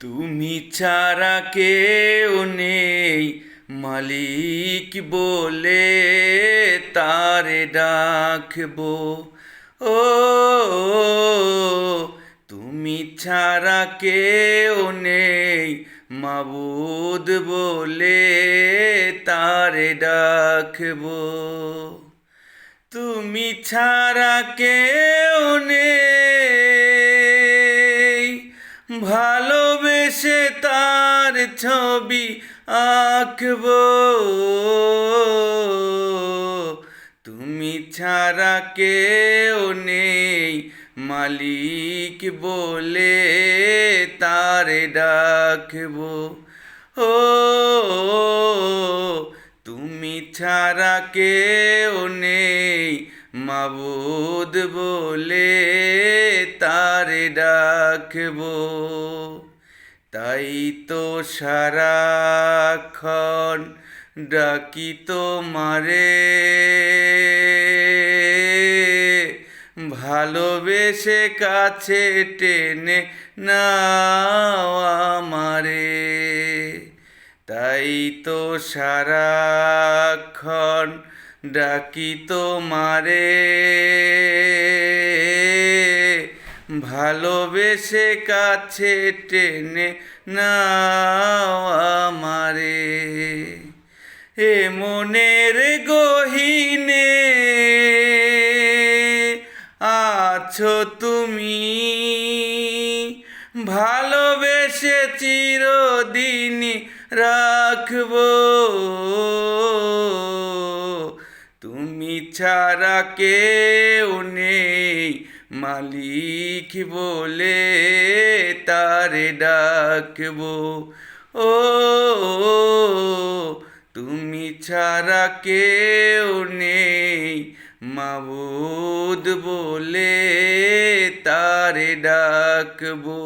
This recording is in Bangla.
তুমি ছাড়া কেউ নেই মালিক বলে তারে ডাকবো। ও তুমি ছাড়া কেউ নেই মাবুদ বলে তারে ডাকবো। তুমি ছাড়া কেউ নেই ভালোবেসে তার ছবি আঁকবো। তুমি ছাড়া কেউ নেই মালিক বলে তারে ডাকবো। ও তুমি ছাড়া কেউ নেই মাবুদ বলে তারে ডাকবো। তাই তো সারাক্ষণ ডাকি তোমারে, ভালোবেসে কাছে টেনে নাও আমারে। তাই তো সারাক্ষণ ডাকি তোমারে, ভালোবেসে কাছে টেনে নাও আমারে। এ মনের গহীনে আছো তুমি, ভালোবেসে চিরদিনই রাখবো। তুমি ছাড়া কেউ নেই মালিক বলে তারে ডাকবো। ও তুমি ছাড়া কেউ নেই মাবুদ বলে তারে ডাকবো।